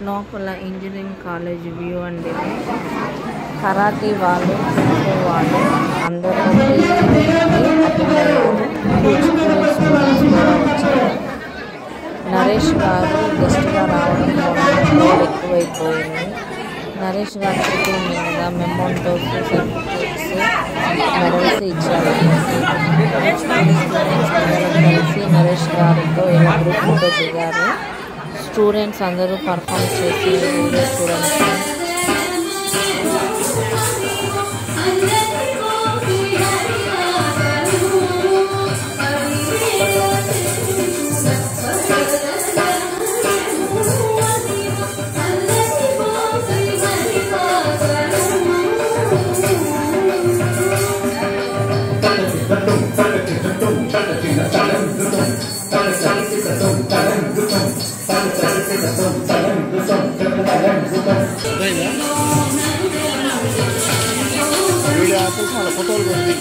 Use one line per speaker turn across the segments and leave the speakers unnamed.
లోపల engineering college view అండి. Karate వాళ్ళు, ఖోఖో వాళ్ళు అందరూ నరేష్ గారు గెస్ట్గా రావడం వల్ల ఎక్కువైపోయింది. నరేష్ గారు చేతుల మీదుగా మెమోంటోస్, సర్టిఫికేట్స్, మెడల్స్ ఇచ్చారు. కలిసి నరేష్ గారితో ఇలా గ్రూప్ ఫోటో దిగారు. స్టూడెంట్స్ అందరూ పర్ఫామ్ చేసి వీడియో చూడండి.
వీడియో ఆపితే చాలా ఫోటోలు ఉంది.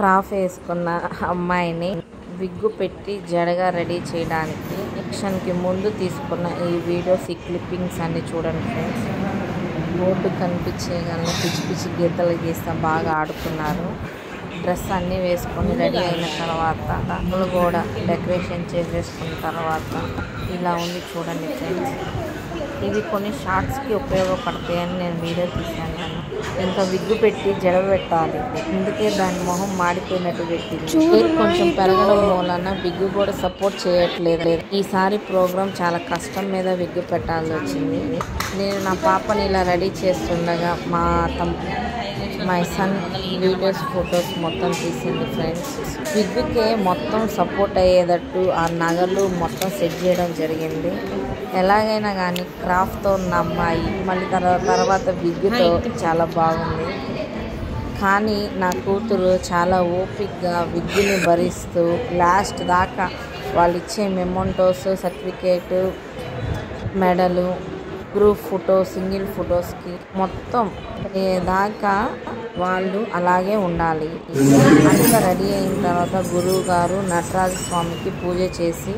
క్రాఫ్ వేసుకున్న అమ్మాయిని విగ్గు పెట్టి జడగా రెడీ చేయడానికి ఎలక్షన్కి ముందు తీసుకున్న ఈ వీడియోస్, ఈ క్లిప్పింగ్స్ అన్ని చూడండి ఫ్రెండ్స్. బోర్డు కనిపించేయగల పిచ్చి పిచ్చి గీతలు గీస్తా బాగా ఆడుకున్నారు. డ్రెస్ అన్నీ వేసుకొని రెడీ అయిన తర్వాత డబ్బులు కూడా డెకరేషన్ చేసేసుకున్న తర్వాత ఇలా ఉంది చూడండి ఫ్రెండ్స్. ఇవి కొన్ని షార్ట్స్కి ఉపయోగపడతాయని నేను వీడియో తీశాను. ఇంకా విగ్గు పెట్టి జడ పెట్టాలి, అందుకే దాని మొహం మాడిపోయినట్టు పెట్టింది. కొంచెం పెరగడం మూలన విగ్గు కూడా సపోర్ట్ చేయట్లేదు. ఈసారి ప్రోగ్రాం చాలా కష్టం మీద విగ్గు పెట్టాల్సి వచ్చింది. నేను నా పాపని ఇలా రెడీ చేస్తుండగా మై సన్ వీడియోస్, ఫొటోస్ మొత్తం తీసింది ఫ్రెండ్స్. విగ్గుకే మొత్తం సపోర్ట్ అయ్యేటట్టు ఆ నగలు మొత్తం సెట్ చేయడం జరిగింది. ఎలాగైనా కానీ క్రాఫ్ట్తో ఉన్న అమ్మాయి మళ్ళీ తర్వాత విగ్గుతో చాలా బాగుంది. కానీ నా కూతురు చాలా ఓపిక్గా విగ్గుని భరిస్తూ లాస్ట్ దాకా వాళ్ళు ఇచ్చే మెమోంటోస్, సర్టిఫికేట్, మెడలు, గ్రూప్ ఫోటో, సింగిల్ ఫొటోస్కి మొత్తం దాకా వాళ్ళు అలాగే ఉండాలి. అంతా రెడీ అయిన తర్వాత గురువు గారు నటరాజ స్వామికి పూజ చేసి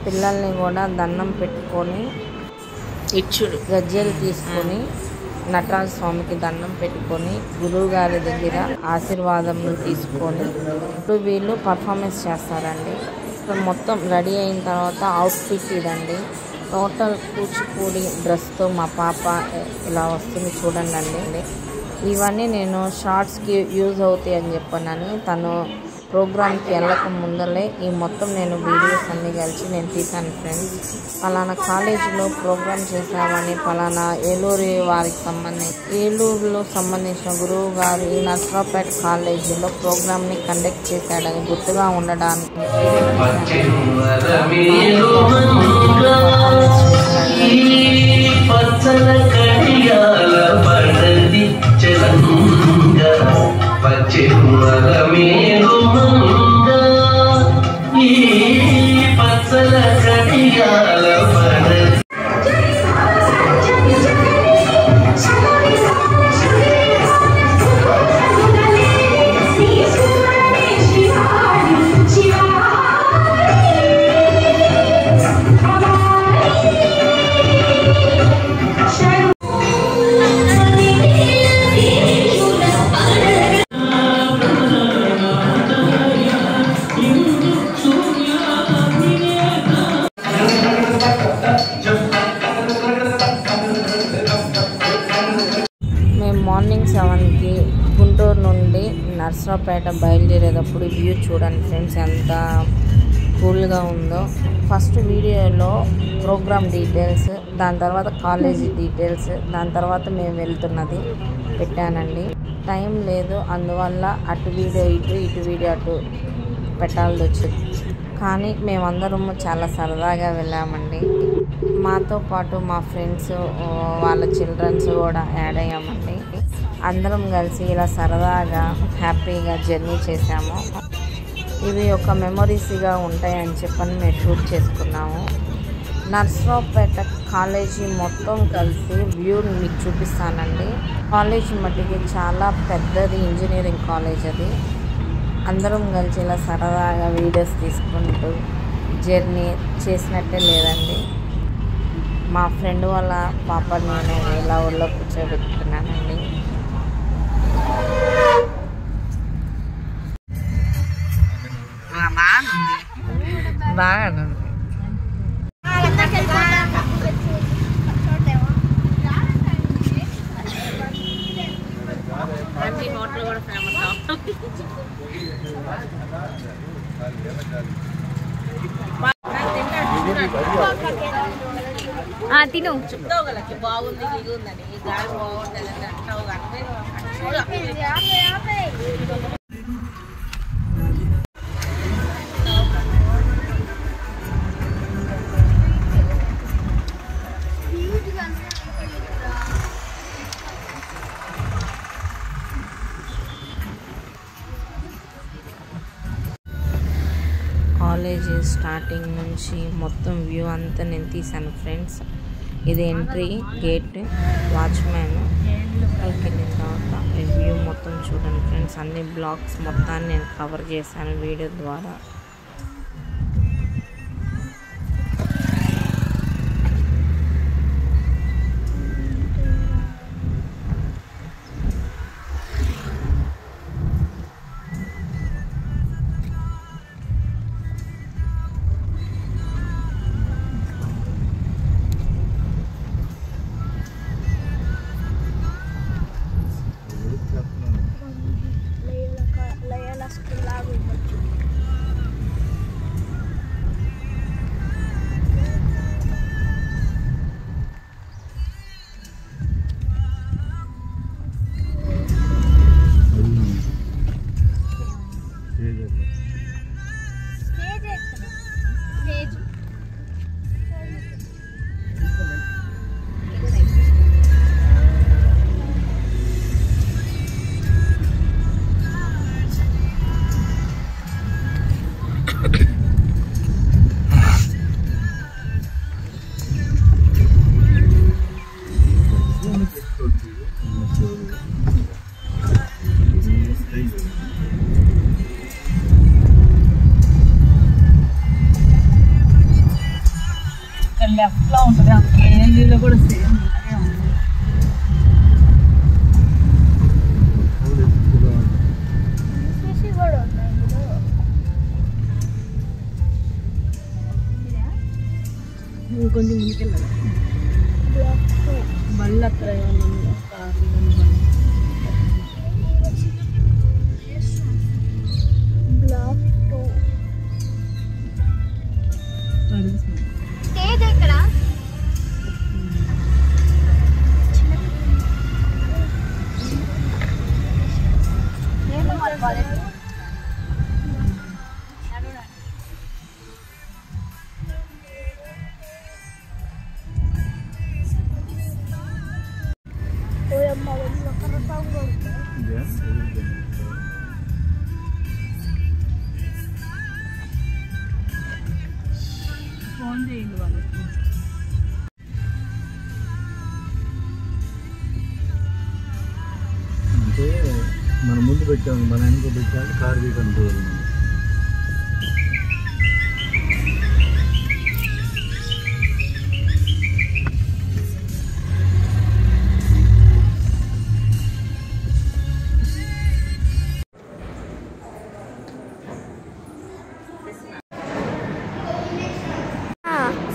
పిల్లల్ని కూడా దండం పెట్టుకొని గజ్జెలు తీసుకొని నటరాజ స్వామికి దండం పెట్టుకొని గురువు గారి దగ్గర ఆశీర్వాదములు తీసుకొని ఇప్పుడు వీళ్ళు పర్ఫార్మెన్స్ చేస్తారండి. ఇప్పుడు మొత్తం రెడీ అయిన తర్వాత అవుట్ఫిట్ ఇదండి. టోటల్ కూచిపూడి డ్రెస్తో మా పాప ఇలా వస్తుంది చూడండి అండి. ఇవన్నీ నేను షార్ట్స్కి యూజ్ అవుతాయి అని చెప్పానని తను ప్రోగ్రామ్కి వెళ్ళక ముందలే ఈ మొత్తం నేను వీడియోస్ అన్నీ కలిసి నేను తీశాను ఫ్రెండ్స్. పలానా కాలేజీలో ప్రోగ్రామ్ చేశామని, పలానా ఏలూరులో సంబంధించిన గురువు గారు ఈ నర్సరావుపేట కాలేజీలో ప్రోగ్రామ్ని కండక్ట్ చేశాడని గుర్తుగా ఉండడానికి మార్నింగ్ 7కి గుంటూరు నుండి నర్సరావుపేట బయలుదేరేటప్పుడు వ్యూ చూడండి ఫ్రెండ్స్ ఎంత కూల్గా ఉందో. ఫస్ట్ వీడియోలో ప్రోగ్రామ్ డీటెయిల్స్, దాని తర్వాత కాలేజీ డీటెయిల్స్, దాని తర్వాత మేము వెళ్తున్నది పెట్టానండి. టైం లేదు, అందువల్ల అటు వీడియో ఇటు వీడియో అటు పెట్టాల్సి వచ్చింది. కానీ మేమందరము చాలా సరదాగా వెళ్ళామండి. మాతో పాటు మా ఫ్రెండ్స్ వాళ్ళ చిల్డ్రన్స్ కూడా యాడ్ అయ్యామండి. అందరం కలిసి ఇలా సరదాగా హ్యాపీగా జర్నీ చేసాము. ఇవి ఒక మెమొరీస్గా ఉంటాయని చెప్పని మేము షూట్ చేసుకున్నాము. నర్సరావుపేట కాలేజీ మొత్తం కలిసి వ్యూ మీకు చూపిస్తానండి. కాలేజీ మట్టికి చాలా పెద్దది ఇంజనీరింగ్ కాలేజ్ అది. అందరం కలిసి ఇలా సరదాగా వీడియోస్ తీసుకుంటూ జర్నీ చేసినట్టే లేదండి. మా ఫ్రెండ్ వాళ్ళ పాపని నేను ఇలా ఊళ్ళో కూర్చోబెట్టుకున్నానండి. బాగా హోటల్ కూడా ఫేమస్.
తిను
చెప్తావు కదా బాగుంది దిగుందని, గాలి బాగుంటుంది అంటావు కానీ కాలేజ్ స్టార్టింగ్ నుంచి మొత్తం వ్యూ అంతా నేను తీసాను ఫ్రెండ్స్. ఇది ఎంట్రీ గేట్, వాచ్మ్యాన్ లోపలికి వెళ్ళిన తర్వాత ఈ వ్యూ మొత్తం చూడండి ఫ్రెండ్స్. అన్ని బ్లాగ్స్ మొత్తాన్ని నేను కవర్ చేశాను వీడియో ద్వారా.
లెఫ్ట్ లో ఉంటుంది కేజీలో కూడా సేమ్ కొంచెం ముందుకెళ్ళాలి. బళ్ళు అక్కడ ఏమన్నా
స్టేజ్ ఎక్కడ
ఫోన్ చేయండి వాళ్ళకి.
అంటే మన ముందు పెట్టాము, మన వెనక పెట్టాము, కారు వీకని పోవాలి.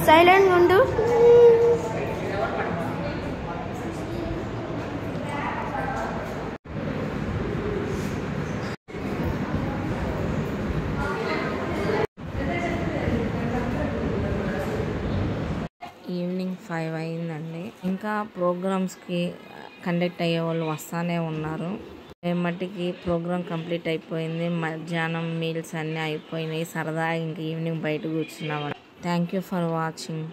సైలెంట్ ఉండు.
ఈవినింగ్ 5 అయిందండి. ఇంకా ప్రోగ్రామ్స్కి కండక్ట్ అయ్యే వాళ్ళు వస్తానే ఉన్నారు. మట్టికి ప్రోగ్రామ్ కంప్లీట్ అయిపోయింది. మధ్యాహ్నం మీల్స్ అన్నీ అయిపోయినాయి. సరదాగా ఇంక ఈవినింగ్ బయట కూర్చున్నాం. Thank you for watching.